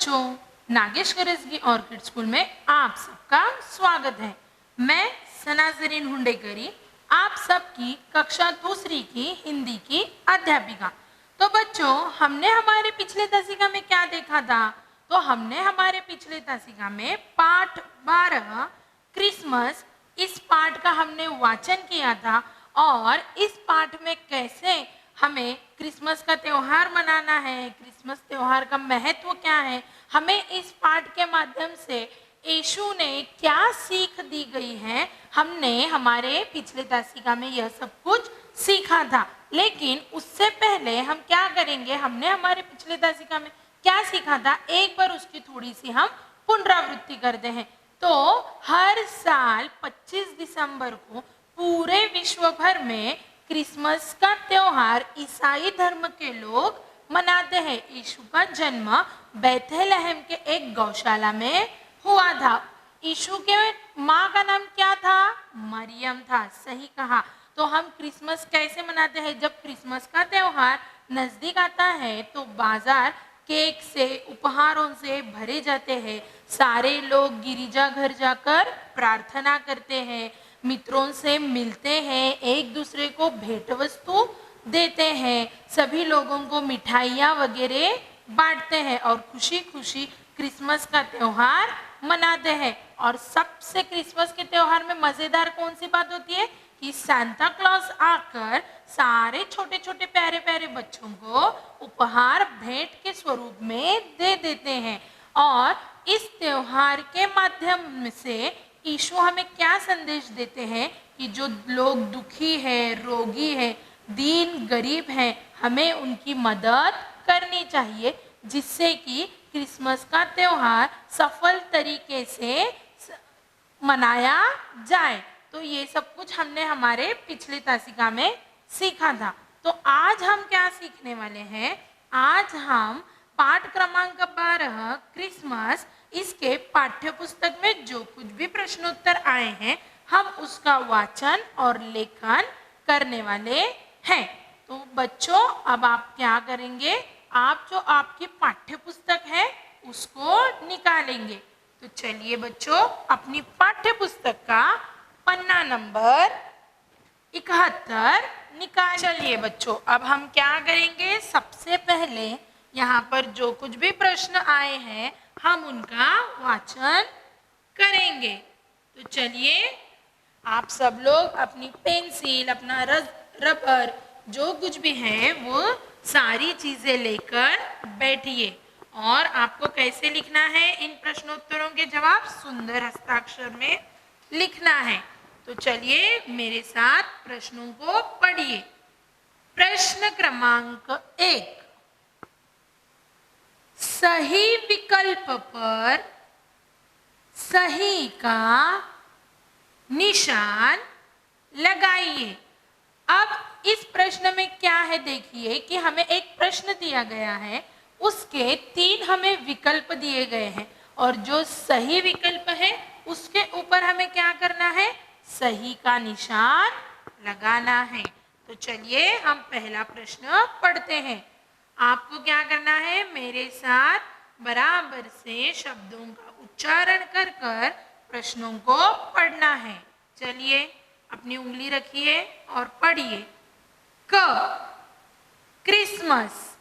बच्चों, Nagesh गरजगी orchid school में आप सबका स्वागत है। मैं सना जरीन हुंडेकरी, आप सबकी कक्षा दूसरी की हिंदी की अध्यापिका। तो बच्चों, हमने हमारे पिछले दशका में क्या देखा था? तो हमने हमारे पिछले दशका में पाठ 12 क्रिसमस, इस पाठ का हमने वाचन किया था और इस पाठ में कैसे हमें क्रिसमस का त्योहार मनाना है, क्रिसमस त्योहार का महत्व क्या है, हमें इस पाठ के माध्यम से यीशु ने क्या सीख दी गई है, हमने हमारे पिछले दशका में यह सब कुछ सीखा था। लेकिन उससे पहले हम क्या करेंगे, हमने हमारे पिछले दशका में क्या सीखा था, एक बार उसकी थोड़ी सी हम पुनरावृत्ति करते हैं। तो हर साल 25 दिसंबर को पूरे विश्व भर में क्रिसमस का त्योहार ईसाई धर्म के लोग मनाते हैं। यीशु का जन्म बेथलेहम के एक गौशाला में हुआ था। यीशु के माँ का नाम क्या था? मरियम था। सही कहा। तो हम क्रिसमस कैसे मनाते हैं? जब क्रिसमस का त्योहार नजदीक आता है तो बाजार केक से, उपहारों से भरे जाते हैं। सारे लोग गिरजा घर जाकर प्रार्थना करते हैं, मित्रों से मिलते हैं, एक दूसरे को भेंट वस्तु देते हैं, सभी लोगों को मिठाइयाँ वगैरह बांटते हैं और खुशी खुशी क्रिसमस का त्योहार मनाते हैं। और सबसे क्रिसमस के त्योहार में मजेदार कौन सी बात होती है कि सांता क्लॉज आकर सारे छोटे छोटे प्यारे प्यारे बच्चों को उपहार भेंट के स्वरूप में दे देते हैं। और इस त्योहार के माध्यम से यीशु हमें क्या संदेश देते हैं कि जो लोग दुखी है, रोगी है, दीन गरीब हैं, हमें उनकी मदद करनी चाहिए, जिससे कि क्रिसमस का त्योहार सफल तरीके से मनाया जाए। तो ये सब कुछ हमने हमारे पिछले दशका में सीखा था। तो आज हम क्या सीखने वाले हैं? आज हम पाठ क्रमांक 12 क्रिसमस, इसके पाठ्य पुस्तक में जो कुछ भी प्रश्नोत्तर आए हैं हम उसका वाचन और लेखन करने वाले हैं। तो बच्चों, अब आप क्या करेंगे? आप जो आपकी पाठ्य पुस्तक है उसको निकालेंगे। तो चलिए बच्चों, अपनी पाठ्य पुस्तक का पन्ना नंबर 71 निकाल। चलिए बच्चों, अब हम क्या करेंगे? सबसे पहले यहाँ पर जो कुछ भी प्रश्न आए हैं हम उनका वाचन करेंगे। तो चलिए, आप सब लोग अपनी पेंसिल, अपना रबर, जो कुछ भी है वो सारी चीजें लेकर बैठिए। और आपको कैसे लिखना है? इन प्रश्नोत्तरों के जवाब सुंदर हस्ताक्षर में लिखना है। तो चलिए मेरे साथ प्रश्नों को पढ़िए। प्रश्न क्रमांक 1, सही विकल्प पर सही का निशान लगाइए। अब इस प्रश्न में क्या है, देखिए कि हमें एक प्रश्न दिया गया है, उसके 3 हमें विकल्प दिए गए हैं और जो सही विकल्प है उसके ऊपर हमें क्या करना है? सही का निशान लगाना है। तो चलिए हम पहला प्रश्न पढ़ते हैं। आपको क्या करना है? मेरे साथ बराबर से शब्दों का उच्चारण कर कर प्रश्नों को पढ़ना है। चलिए अपनी उंगली रखिए और पढ़िए। क, क्रिसमस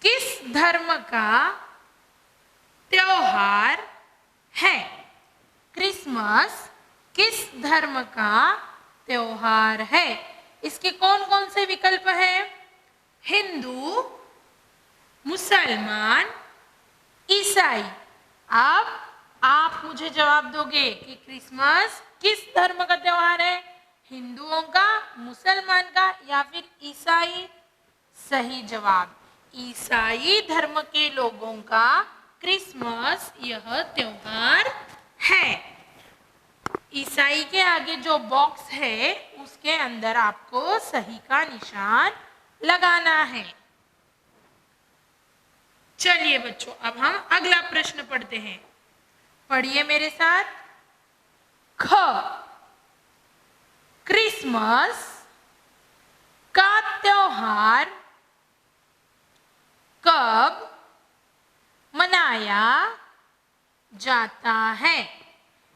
किस धर्म का त्योहार है? क्रिसमस किस धर्म का त्योहार है? इसके कौन कौन से विकल्प हैं? हिंदू, मुसलमान, ईसाई। अब आप मुझे जवाब दोगे कि क्रिसमस किस धर्म का त्योहार है? हिंदुओं का, मुसलमान का या फिर ईसाई? सही जवाब, ईसाई धर्म के लोगों का क्रिसमस यह त्योहार है। ईसाई के आगे जो बॉक्स है उसके अंदर आपको सही का निशान लगाना है। चलिए बच्चों, अब हम अगला प्रश्न पढ़ते हैं। पढ़िए मेरे साथ। ख, क्रिसमस का त्योहार कब मनाया जाता है।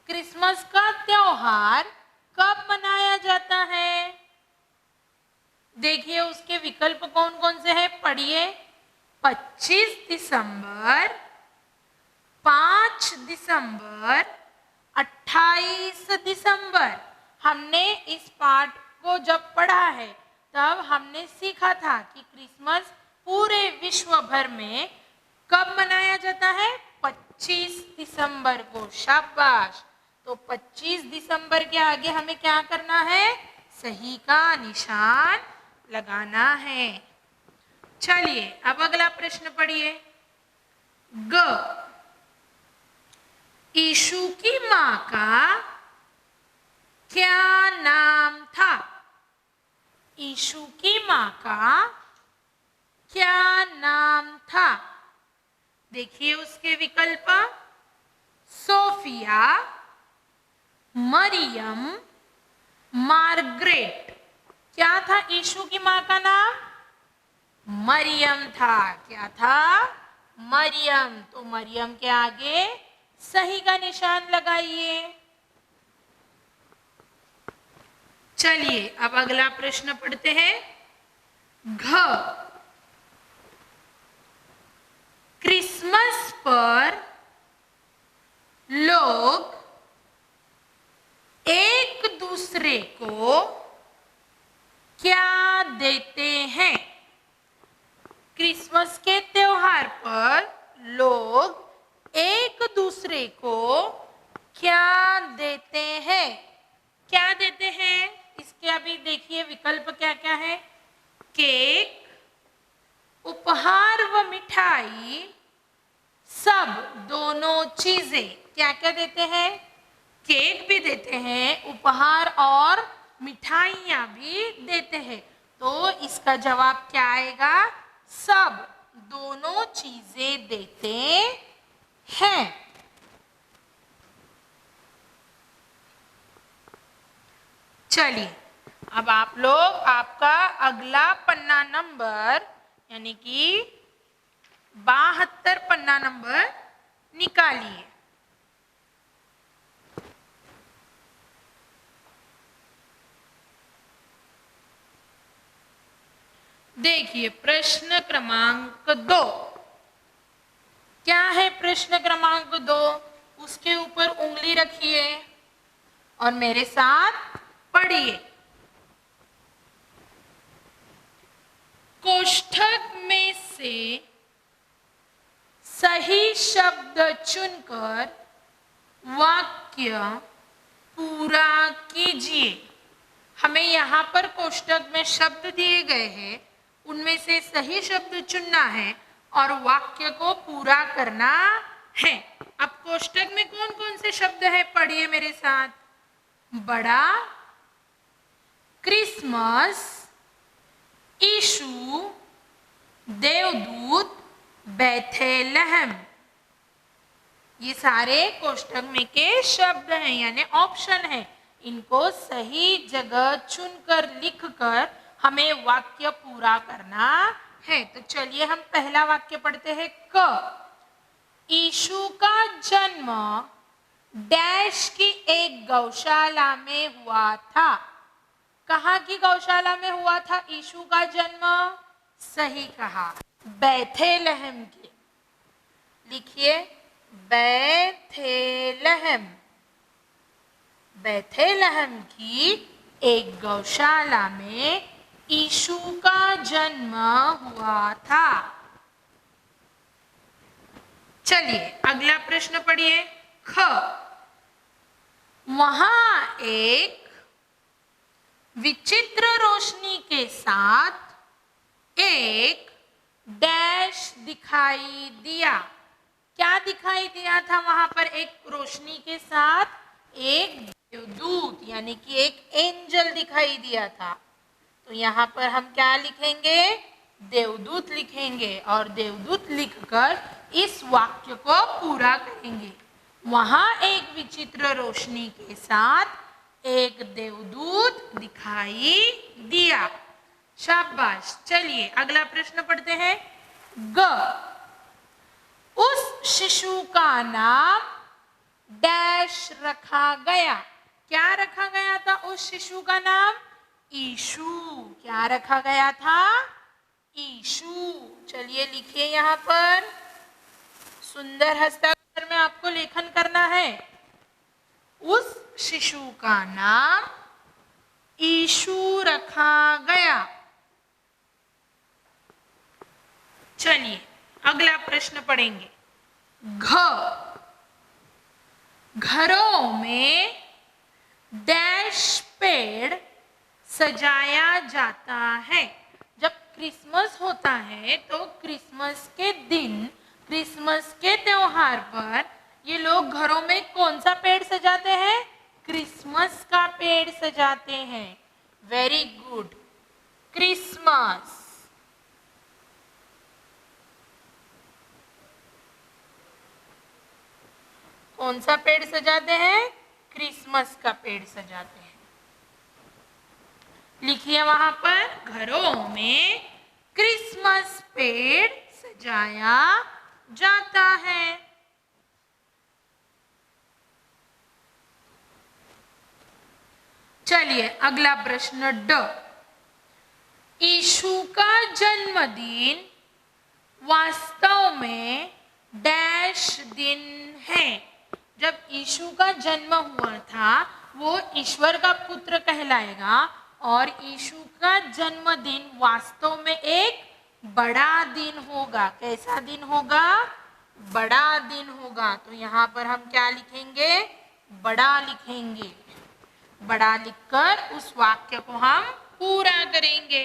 क्रिसमस का त्योहार कब मनाया जाता है? देखिए उसके विकल्प कौन कौन से हैं, पढ़िए। 25 दिसंबर, 5 दिसंबर, 28 दिसंबर। हमने इस पाठ को जब पढ़ा है तब हमने सीखा था कि क्रिसमस पूरे विश्व भर में कब मनाया जाता है? 25 दिसंबर को। शाबाश। तो 25 दिसंबर के आगे हमें क्या करना है? सही का निशान लगाना है। चलिए अब अगला प्रश्न पढ़िए। ग, यीशु की मां का क्या नाम था? यीशु की मां का क्या नाम था? देखिए उसके विकल्प। Sophia, Mariam, Margaret. क्या था यीशु की मां का नाम? मरियम था। क्या था? मरियम। तो मरियम के आगे सही का निशान लगाइए। चलिए अब अगला प्रश्न पढ़ते हैं। घ, क्रिसमस पर लोग एक दूसरे को क्या देते हैं? क्रिसमस के त्योहार पर लोग एक दूसरे को क्या देते हैं? क्या देते हैं? इसके अभी देखिए विकल्प क्या क्या है। केक, उपहार व मिठाई, सब, दोनों चीजें। क्या क्या देते हैं? केक भी देते हैं, उपहार और मिठाइयां भी देते हैं। तो इसका जवाब क्या आएगा? सब, दोनों चीजें देते हैं। चलिए अब आप लोग आपका अगला पन्ना नंबर यानी कि 72 पन्ना नंबर निकालिए। देखिए प्रश्न क्रमांक 2। क्या है प्रश्न क्रमांक 2? उसके ऊपर उंगली रखिए और मेरे साथ पढ़िए। कोष्ठक में से सही शब्द चुनकर वाक्य पूरा कीजिए। हमें यहाँ पर कोष्ठक में शब्द दिए गए हैं, उनमें से सही शब्द चुनना है और वाक्य को पूरा करना है। अब कोष्ठक में कौन कौन से शब्द हैं, पढ़िए मेरे साथ। बड़ा, क्रिसमस, यीशु, देवदूत, बेथलेहम। ये सारे कोष्ठक में के शब्द हैं यानी ऑप्शन है। इनको सही जगह चुनकर लिखकर हमें वाक्य पूरा करना है। तो चलिए हम पहला वाक्य पढ़ते हैं। क, यीशु का जन्म डैश की एक गौशाला में हुआ था। कहाँ की गौशाला में हुआ था यीशु का जन्म? सही कहा, बेथलेहम की। लिखिए बेथलेहम। बेथलेहम की एक गौशाला में यीशु का जन्म हुआ था। चलिए अगला प्रश्न पढ़िए। ख, वहां एक विचित्र रोशनी के साथ एक डैश दिखाई दिया। क्या दिखाई दिया था वहां पर? एक रोशनी के साथ एक देवदूत यानी कि एक एंजल दिखाई दिया था। तो यहाँ पर हम क्या लिखेंगे? देवदूत लिखेंगे और देवदूत लिखकर इस वाक्य को पूरा करेंगे। वहां एक विचित्र रोशनी के साथ एक देवदूत दिखाई दिया। शाबाश। चलिए अगला प्रश्न पढ़ते हैं। ग, उस शिशु का नाम डैश रखा गया। क्या रखा गया था उस शिशु का नाम? यीशु। क्या रखा गया था? यीशु। चलिए लिखिए यहाँ पर, सुंदर हस्ताक्षर में आपको लेखन करना है। उस शिशु का नाम यीशु रखा गया। चलिए अगला प्रश्न पढ़ेंगे। घरों में डैश पेड़ सजाया जाता है। जब क्रिसमस होता है तो क्रिसमस के दिन, क्रिसमस के त्योहार पर ये लोग घरों में कौन सा पेड़ सजाते हैं? क्रिसमस का पेड़ सजाते हैं। Very good, Christmas. कौन सा पेड़ सजाते हैं? क्रिसमस का पेड़ सजाते हैं। लिखिए वहां पर, घरों में क्रिसमस पेड़ सजाया जाता है। चलिए अगला प्रश्न ड। यीशु का जन्मदिन वास्तव में डैश दिन है। जब यीशु का जन्म हुआ था वो ईश्वर का पुत्र कहलाएगा और यीशु का जन्मदिन वास्तव में एक बड़ा दिन होगा। कैसा दिन होगा? बड़ा दिन होगा। तो यहाँ पर हम क्या लिखेंगे? बड़ा लिखेंगे। बड़ा लिखकर उस वाक्य को हम पूरा करेंगे।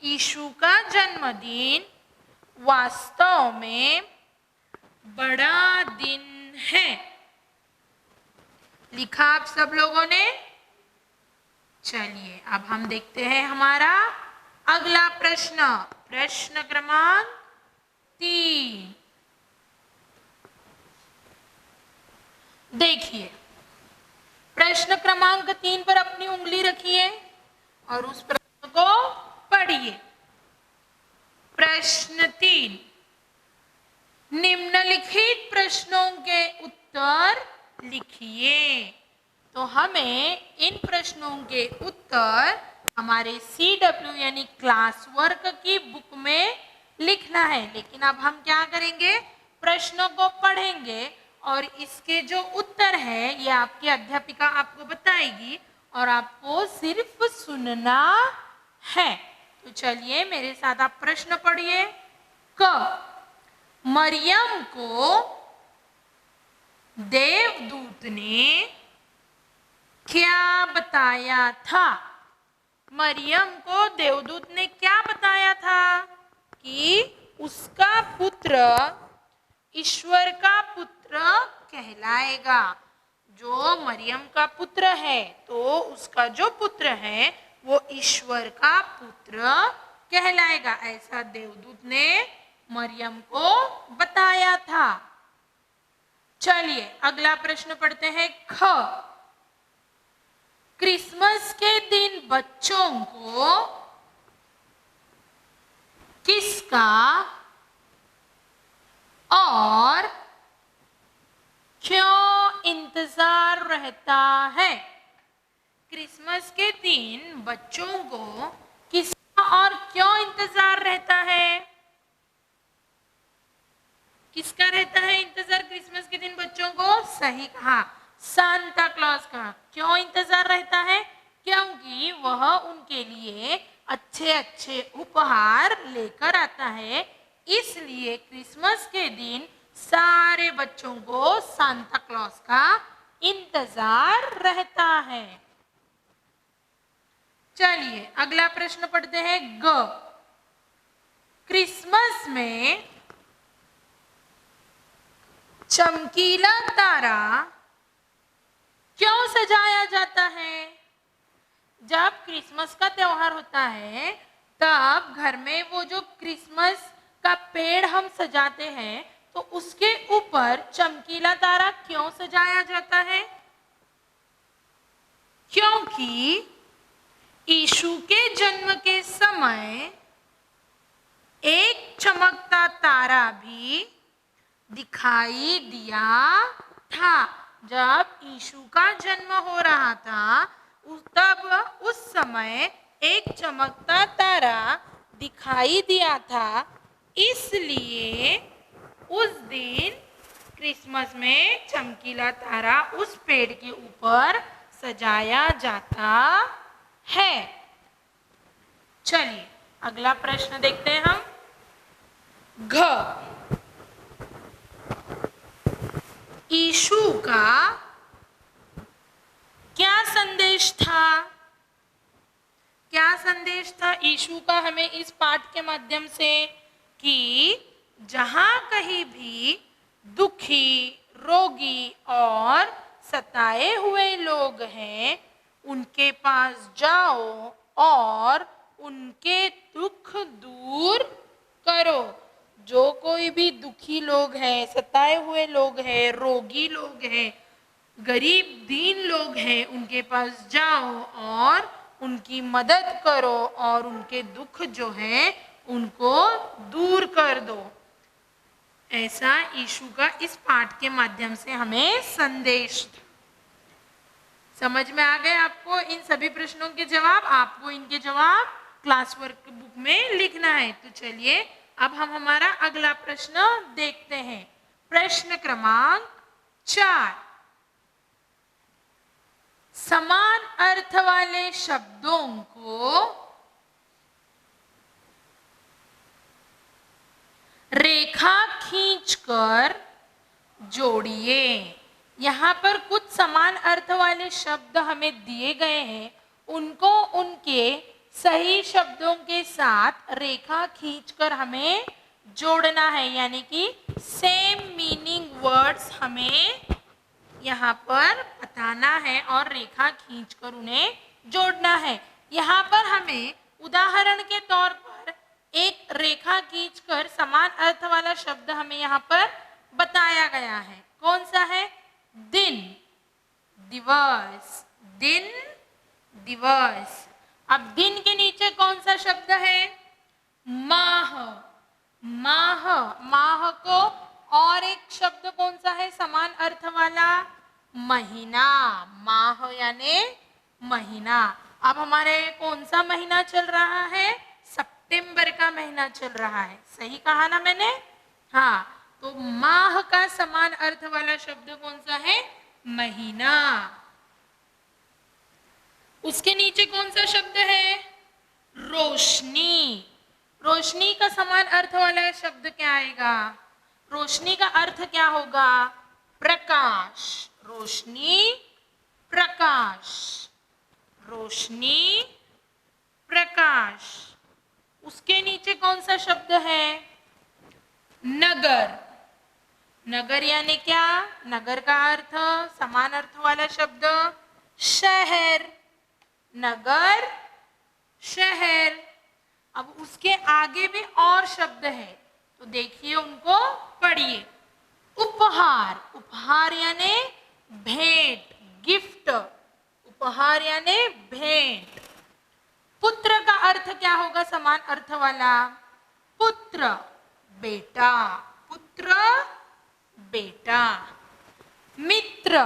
यीशु का जन्मदिन वास्तव में बड़ा दिन है। लिखा आप सब लोगों ने? चलिए अब हम देखते हैं हमारा अगला प्रश्न, प्रश्न क्रमांक 3। देखिए प्रश्न क्रमांक 3 पर अपनी उंगली रखिए और उस प्रश्न को पढ़िए। प्रश्न 3, निम्नलिखित प्रश्नों के उत्तर लिखिए। तो हमें इन प्रश्नों के उत्तर हमारे CW यानी क्लास वर्क की बुक में लिखना है। लेकिन अब हम क्या करेंगे? प्रश्नों को पढ़ेंगे और इसके जो उत्तर है ये आपकी अध्यापिका आपको बताएगी और आपको सिर्फ सुनना है। तो चलिए मेरे साथ आप प्रश्न पढ़िए। क, मरियम को देवदूत ने क्या बताया था? मरियम को देवदूत ने क्या बताया था? कि उसका पुत्र ईश्वर का पुत्र कहलाएगा। जो मरियम का पुत्र है तो उसका जो पुत्र है वो ईश्वर का पुत्र कहलाएगा। ऐसा देवदूत ने मरियम को बताया था। चलिए अगला प्रश्न पढ़ते हैं। ख, क्रिसमस के दिन बच्चों को किसका और क्यों इंतजार रहता है? क्रिसमस के दिन बच्चों को किसका और क्यों इंतजार रहता है? किसका रहता है इंतजार क्रिसमस के दिन बच्चों को? सही कहा, सांता क्लॉज का। क्यों इंतजार रहता है? क्योंकि वह उनके लिए अच्छे अच्छे उपहार लेकर आता है। इसलिए क्रिसमस के दिन सारे बच्चों को सांता क्लॉज का इंतजार रहता है। चलिए अगला प्रश्न पढ़ते हैं। ग, क्रिसमस में चमकीला तारा क्यों सजाया जाता है? जब क्रिसमस का त्योहार होता है तब घर में वो जो क्रिसमस का पेड़ हम सजाते हैं तो उसके ऊपर चमकीला तारा क्यों सजाया जाता है? क्योंकि यीशु के जन्म के समय एक चमकता तारा भी दिखाई दिया था। जब यीशु का जन्म हो रहा था तब उस समय एक चमकता तारा दिखाई दिया था, इसलिए उस दिन क्रिसमस में चमकीला तारा उस पेड़ के ऊपर सजाया जाता है। चलिए अगला प्रश्न देखते हैं हम। घ, यीशु का क्या संदेश था? क्या संदेश था यीशु का हमें इस पाठ के माध्यम से? कि जहां कहीं भी दुखी, रोगी और सताए हुए लोग हैं, उनके पास जाओ और उनके दुख दूर करो। जो कोई भी दुखी लोग हैं, सताए हुए लोग हैं, रोगी लोग हैं, गरीब दीन लोग हैं, उनके पास जाओ और उनकी मदद करो और उनके दुख जो है उनको दूर कर दो। ऐसा यीशु का इस पाठ के माध्यम से हमें संदेश था। समझ में आ गए आपको इन सभी प्रश्नों के जवाब? आपको इनके जवाब क्लास वर्क बुक में लिखना है। तो चलिए अब हम हमारा अगला प्रश्न देखते हैं। प्रश्न क्रमांक 4, समान अर्थ वाले शब्दों को रेखा खींचकर जोड़िए। यहाँ पर कुछ समान अर्थ वाले शब्द हमें दिए गए हैं, उनको उनके सही शब्दों के साथ रेखा खींचकर हमें जोड़ना है, यानी कि सेम मीनिंग वर्ड्स हमें यहाँ पर बताना है और रेखा खींचकर उन्हें जोड़ना है। यहाँ पर हमें उदाहरण के तौर पर एक रेखा खींचकर समान अर्थ वाला शब्द हमें यहाँ पर बताया गया है। कौन सा है? दिन, दिवस, दिन, दिवस। अब दिन के नीचे कौन सा शब्द है? माह, माह। माह को और एक शब्द कौन सा है समान अर्थ वाला? महीना, माह यानी महीना। अब हमारे कौन सा महीना चल रहा है? सितंबर का महीना चल रहा है। सही कहा ना मैंने? हाँ, तो माह का समान अर्थ वाला शब्द कौन सा है? महीना। उसके नीचे कौन सा शब्द है? रोशनी। रोशनी का समान अर्थ वाला शब्द क्या आएगा? रोशनी का अर्थ क्या होगा? प्रकाश। रोशनी, प्रकाश, रोशनी, प्रकाश। उसके नीचे कौन सा शब्द है? नगर। नगर यानी क्या? नगर का अर्थ समान अर्थ वाला शब्द शहर। नगर, शहर। अब उसके आगे भी और शब्द है, तो देखिए उनको पढ़िए। उपहार। उपहार यानी भेंट, गिफ्ट। उपहार यानी भेंट। पुत्र का अर्थ क्या होगा समान अर्थ वाला? पुत्र, बेटा। पुत्र, बेटा। मित्र।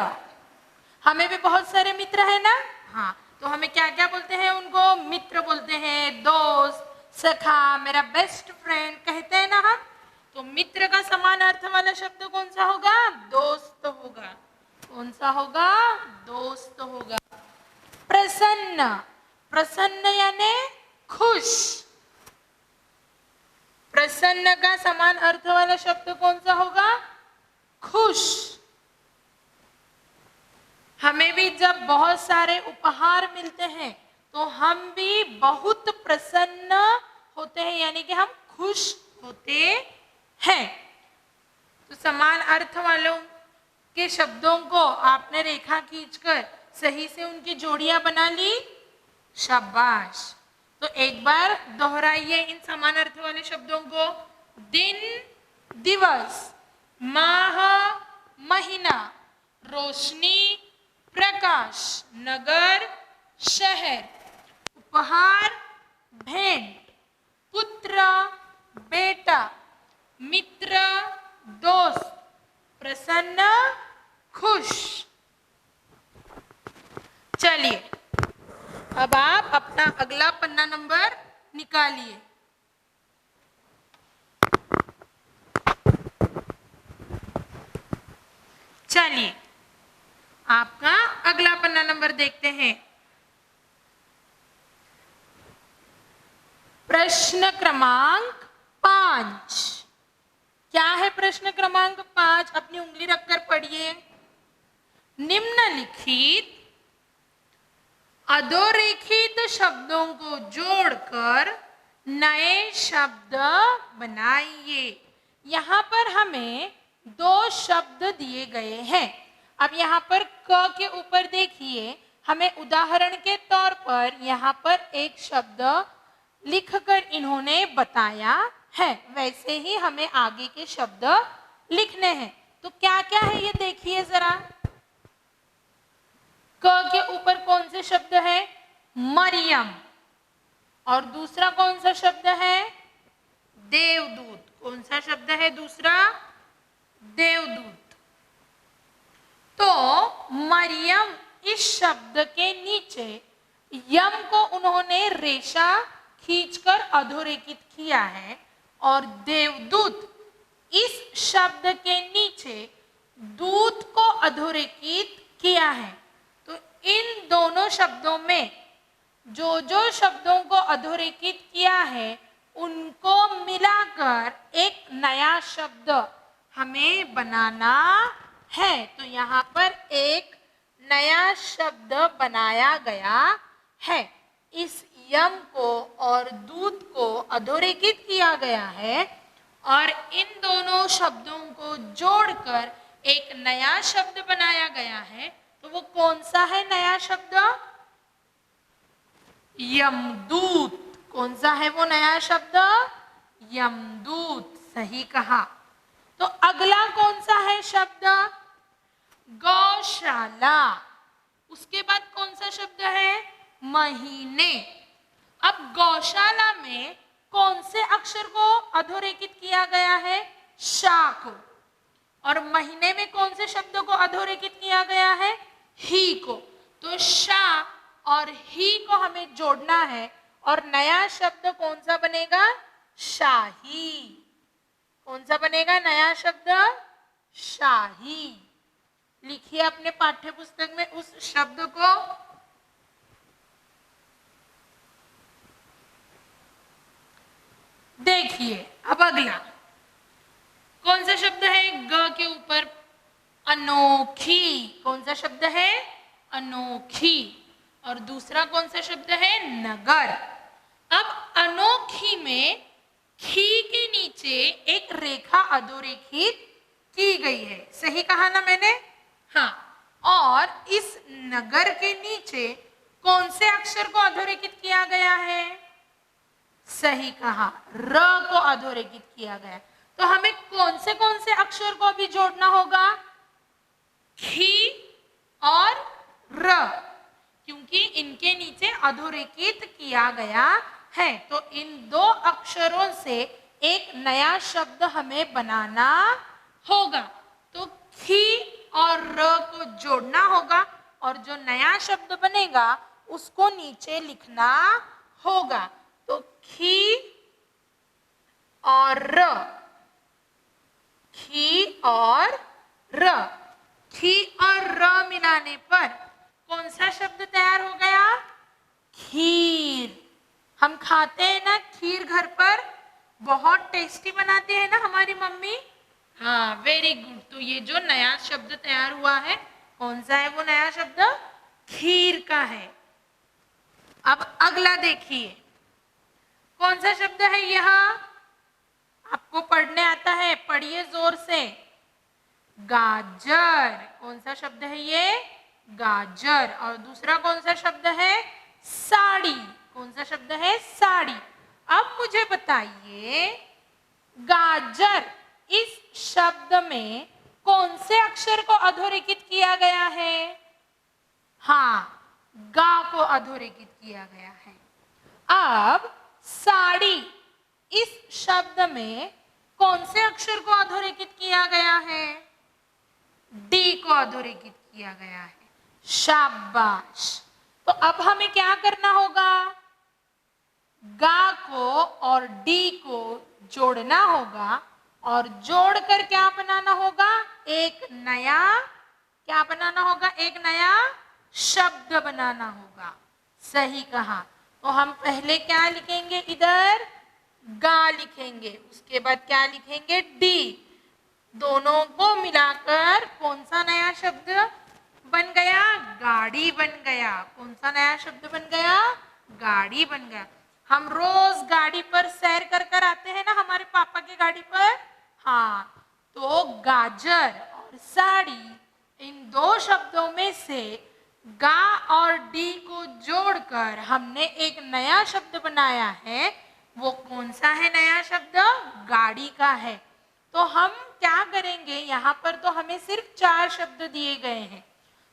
हमें भी बहुत सारे मित्र है ना? हाँ, तो हमें क्या क्या बोलते हैं? उनको मित्र बोलते हैं, दोस्त, सखा, मेरा बेस्ट फ्रेंड कहते हैं ना हम। तो मित्र का समान अर्थ वाला शब्द कौन सा होगा? दोस्त होगा। कौन सा होगा? दोस्त होगा। प्रसन्न। प्रसन्न यानी खुश। प्रसन्न का समान अर्थ वाला शब्द कौन सा होगा? खुश। हमें भी जब बहुत सारे उपहार मिलते हैं तो हम भी बहुत प्रसन्न होते हैं, यानी कि हम खुश होते हैं। तो समान अर्थ वालों के शब्दों को आपने रेखा खींचकर सही से उनकी जोड़ियां बना ली। शाबाश। तो एक बार दोहराइए इन समान अर्थ वाले शब्दों को। दिन, दिवस, माह, महीना, रोशनी, प्रकाश, नगर, शहर, उपहार, भेंट, पुत्र, बेटा, मित्र, दोस्त, प्रसन्न, खुश। चलिए अब आप अपना अगला पन्ना नंबर निकालिए। चलिए आपका अगला पन्ना नंबर देखते हैं। प्रश्न क्रमांक 5। क्या है प्रश्न क्रमांक 5? अपनी उंगली रखकर पढ़िए। निम्नलिखित अधोरेखित शब्दों को जोड़कर नए शब्द बनाइए। यहाँ पर हमें 2 शब्द दिए गए हैं। अब यहाँ पर क के ऊपर देखिए, हमें उदाहरण के तौर पर यहाँ पर एक शब्द लिखकर इन्होंने बताया है, वैसे ही हमें आगे के शब्द लिखने हैं। तो क्या क्या है ये देखिए जरा। क के ऊपर कौन से शब्द है? मरियम। और दूसरा कौन सा शब्द है? देवदूत। कौन सा शब्द है दूसरा? देवदूत। तो मरियम इस शब्द के नीचे यम को उन्होंने रेशा खींचकर अधोरेखित किया है और देवदूत इस शब्द के नीचे दूत को अधोरेखित किया है। तो इन दोनों शब्दों में जो जो शब्दों को अधोरेखित किया है उनको मिलाकर एक नया शब्द हमें बनाना है। तो यहाँ पर एक नया शब्द बनाया गया है। इस यम को और दूत को अधोरेखित किया गया है और इन दोनों शब्दों को जोड़कर एक नया शब्द बनाया गया है। तो वो कौन सा है नया शब्द? यमदूत। कौन सा है वो नया शब्द? यमदूत। सही कहा। तो अगला कौन सा है शब्द? गौशाला। उसके बाद कौन सा शब्द है? महीने। अब गौशाला में कौन से अक्षर को अधोरेखित किया गया है? शा को। और महीने में कौन से शब्द को अधोरेखित किया गया है? ही को। तो शा और ही को हमें जोड़ना है और नया शब्द कौन सा बनेगा? शाही। कौन सा बनेगा नया शब्द? शाही। लिखिए अपने पाठ्य पुस्तक में उस शब्द को। देखिए अब अगला कौन सा शब्द है? ग के ऊपर अनोखी। कौन सा शब्द है? अनोखी। और दूसरा कौन सा शब्द है? नगर। अब अनोखी में खी के नीचे एक रेखा अधोरेखित की गई है। सही कहा ना मैंने? हाँ। और इस नगर के नीचे कौन से अक्षर को अधोरेखित किया गया है? सही कहा, र को अधोरेखित किया गया। तो हमें कौन से अक्षर को अभी जोड़ना होगा? खी और र, क्योंकि इनके नीचे अधोरेखित किया गया है। तो इन 2 अक्षरों से एक नया शब्द हमें बनाना होगा। तो खी और र को जोड़ना होगा और जो नया शब्द बनेगा उसको नीचे लिखना होगा। तो खी और र, खी और र, खी और र मिलाने पर कौन सा शब्द तैयार हो गया? खीर। हम खाते हैं ना खीर घर पर, बहुत टेस्टी बनाते हैं ना हमारी मम्मी। हाँ, वेरी गुड। तो ये जो नया शब्द तैयार हुआ है कौन सा है वो नया शब्द? खीर का है। अब अगला देखिए कौन सा शब्द है? यहाँ आपको पढ़ने आता है, पढ़िए जोर से। गाजर। कौन सा शब्द है ये? गाजर। और दूसरा कौन सा शब्द है? साड़ी। कौन सा शब्द है? साड़ी। अब मुझे बताइए गाजर इस शब्द में कौन से अक्षर को अधोरेखित किया गया है? हाँ, गा को अधोरेखित किया गया है। अब साड़ी इस शब्द में कौन से अक्षर को अधोरेखित किया गया है? डी को अधोरेखित किया गया है। शाबाश। तो अब हमें क्या करना होगा, गा को और डी को जोड़ना होगा और जोड़कर क्या बनाना होगा, एक नया, क्या बनाना होगा, एक नया शब्द बनाना होगा। सही कहा। तो हम पहले क्या लिखेंगे, इधर गा लिखेंगे, उसके बाद क्या लिखेंगे, डी। दोनों को मिलाकर कौन सा नया शब्द बन गया, गाड़ी बन गया। कौन सा नया शब्द बन गया, गाड़ी बन गया। हम रोज गाड़ी पर सैर कर कर आते हैं ना, हमारे पापा की गाड़ी पर। हाँ, तो गाजर और साड़ी, इन दो शब्दों में से गा और डी को जोड़कर हमने एक नया शब्द बनाया है। वो कौन सा है नया शब्द, गाड़ी का है। तो हम क्या करेंगे, यहाँ पर तो हमें सिर्फ 4 शब्द दिए गए हैं।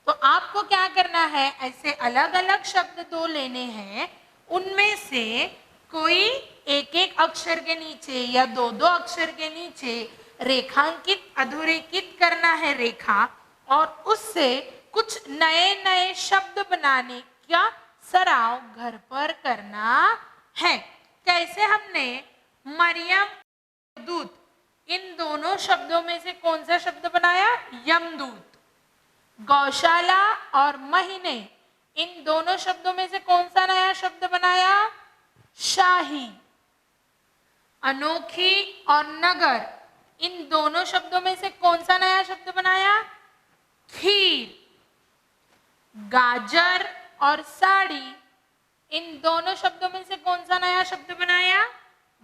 तो आपको क्या करना है, ऐसे अलग अलग शब्द 2 लेने हैं, उनमें से कोई एक एक अक्षर के नीचे या 2-2 अक्षर के नीचे रेखांकित अधोरेखित करना है रेखा, और उससे कुछ नए नए शब्द बनाने का सराव घर पर करना है। कैसे, हमने मरियम, दूत, इन दोनों शब्दों में से कौन सा शब्द बनाया, यमदूत। गौशाला और महीने, इन दोनों शब्दों में से कौन सा नया शब्द बनाया, शाही। अनोखी और नगर, इन दोनों शब्दों में से कौन सा नया शब्द बनाया, खीर। गाजर और साड़ी, इन दोनों शब्दों में से कौन सा नया शब्द बनाया,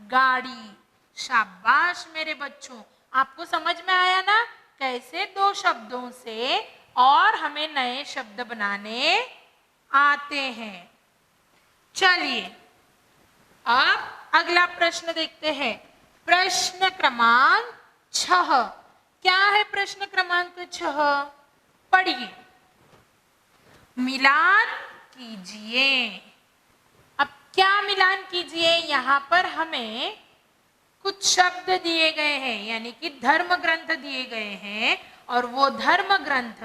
गाड़ी। शाबाश मेरे बच्चों, आपको समझ में आया ना, कैसे 2 शब्दों से और हमें नए शब्द बनाने आते हैं। चलिए अब अगला प्रश्न देखते हैं। प्रश्न क्रमांक 6। क्या है प्रश्न क्रमांक 6, पढ़िए। मिलान कीजिए। अब क्या मिलान कीजिए, यहाँ पर हमें कुछ शब्द दिए गए हैं, यानी कि धर्म ग्रंथ दिए गए हैं, और वो धर्म ग्रंथ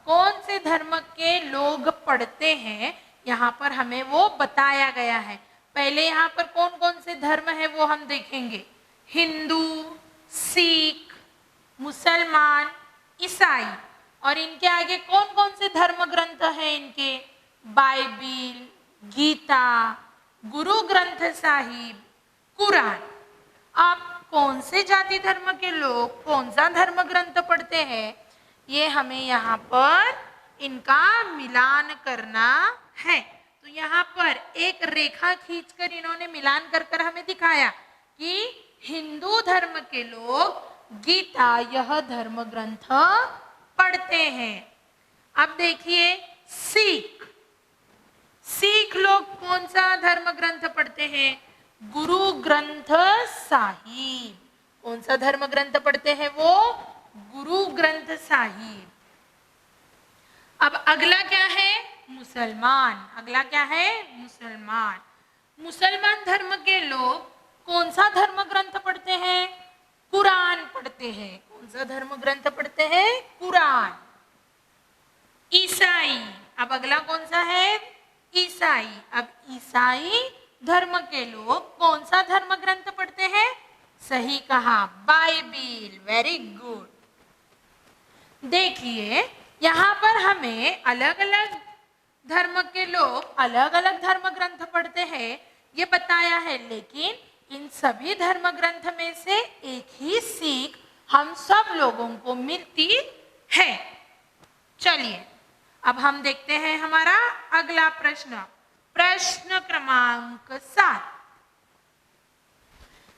कौन से धर्म के लोग पढ़ते हैं, यहाँ पर हमें वो बताया गया है। पहले यहाँ पर कौन कौन से धर्म है वो हम देखेंगे, हिंदू, सिख, मुसलमान, ईसाई, और इनके आगे कौन कौन से धर्म ग्रंथ हैं इनके, बाइबिल, गीता, गुरु ग्रंथ साहिब, कुरान। आप कौन से जाति धर्म के लोग कौन सा धर्म ग्रंथ पढ़ते हैं, ये हमें यहाँ पर इनका मिलान करना है। तो यहाँ पर एक रेखा खींचकर इन्होंने मिलान कर कर हमें दिखाया कि हिंदू धर्म के लोग गीता, यह धर्म ग्रंथ पढ़ते हैं। अब देखिए सिख लोग कौन सा धर्म ग्रंथ पढ़ते हैं, गुरु ग्रंथ साहिब। कौन सा धर्म ग्रंथ पढ़ते हैं वो, गुरु ग्रंथ साहिब। अब अगला क्या है, मुसलमान। अगला क्या है, मुसलमान। मुसलमान धर्म के लोग कौन सा धर्म ग्रंथ पढ़ते हैं, कुरान पढ़ते हैं। कौन सा धर्म ग्रंथ पढ़ते हैं, कुरान। ईसाई, अब अगला कौन सा है, ईसाई। अब ईसाई धर्म के लोग कौन सा धर्म ग्रंथ पढ़ते हैं, सही कहा, बाइबिल। Very good. देखिए यहाँ पर हमें अलग अलग धर्म के लोग अलग अलग धर्म ग्रंथ पढ़ते हैं ये बताया है, लेकिन इन सभी धर्म ग्रंथ में से एक ही सीख हम सब लोगों को मिलती है। चलिए अब हम देखते हैं हमारा अगला प्रश्न, प्रश्न क्रमांक 7।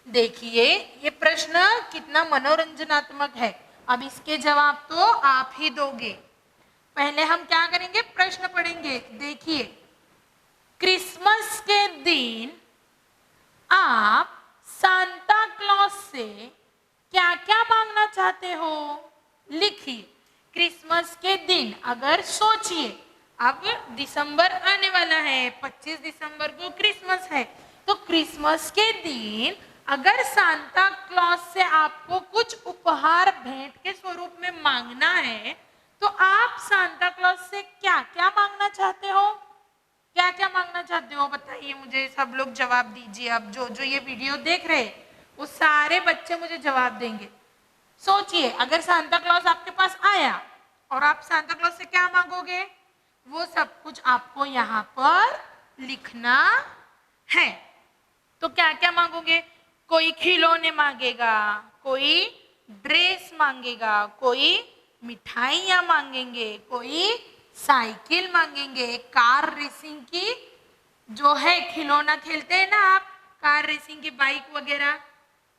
देखिए ये प्रश्न कितना मनोरंजनात्मक है। अब इसके जवाब तो आप ही दोगे। पहले हम क्या करेंगे, प्रश्न पढ़ेंगे। देखिए, क्रिसमस के दिन आप सांता क्लॉज से क्या क्या मांगना चाहते हो, लिखिए। क्रिसमस के दिन, अगर सोचिए अब दिसंबर आने वाला है, 25 दिसंबर को क्रिसमस है, तो क्रिसमस के दिन अगर सांता क्लॉज से आपको कुछ उपहार भेंट के स्वरूप में मांगना है, तो आप सांता क्लॉज से क्या क्या मांगना चाहते हो? क्या क्या मांगना चाहते हो बताइए मुझे, सब लोग जवाब दीजिए। अब जो जो ये वीडियो देख रहे हैं वो सारे बच्चे मुझे जवाब देंगे। सोचिए, अगर सांता क्लॉज आपके पास आया और आप सांता क्लॉज से क्या मांगोगे, वो सब कुछ आपको यहाँ पर लिखना है। तो क्या क्या मांगोगे? कोई खिलौने मांगेगा, कोई ड्रेस मांगेगा, कोई मिठाइयाँ मांगेंगे, कोई साइकिल मांगेंगे, कार रेसिंग की जो है खिलौना खेलते हैं ना आप, कार रेसिंग की बाइक वगैरह,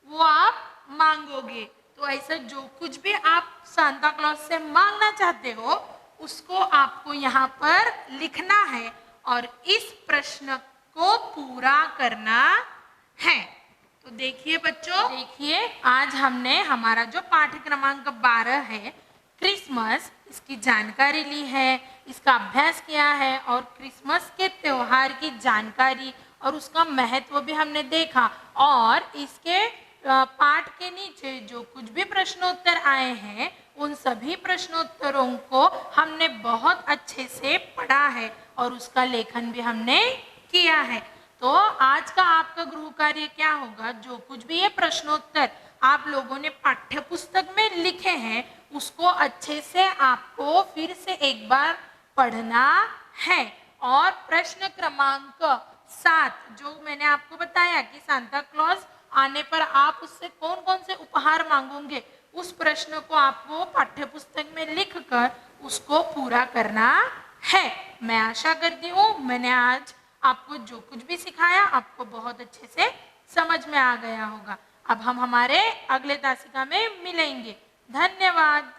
वो आप मांगोगे। तो ऐसा जो कुछ भी आप सांता क्लॉज से मांगना चाहते हो उसको आपको यहाँ पर लिखना है और इस प्रश्न को पूरा करना है। तो देखिए बच्चों, देखिए आज हमने हमारा जो पाठ्य क्रमांक 12 है क्रिसमस, इसकी जानकारी ली है, इसका अभ्यास किया है और क्रिसमस के त्योहार की जानकारी और उसका महत्व भी हमने देखा। और इसके पाठ के नीचे जो कुछ भी प्रश्नोत्तर आए हैं उन सभी प्रश्नोत्तरों को हमने बहुत अच्छे से पढ़ा है और उसका लेखन भी हमने किया है। तो आज का आपका गृह कार्य क्या होगा, जो कुछ भी ये प्रश्नोत्तर आप लोगों ने पाठ्य पुस्तक में लिखे हैं उसको अच्छे से आपको फिर से एक बार पढ़ना है। और प्रश्न क्रमांक 7 जो मैंने आपको बताया कि सांता क्लॉज आने पर आप उससे कौन कौन से उपहार मांगोगे, उस प्रश्न को आपको पाठ्य पुस्तक में लिखकर उसको पूरा करना है। मैं आशा करती हूँ मैंने आज आपको जो कुछ भी सिखाया आपको बहुत अच्छे से समझ में आ गया होगा। अब हम हमारे अगले तासिका में मिलेंगे। धन्यवाद।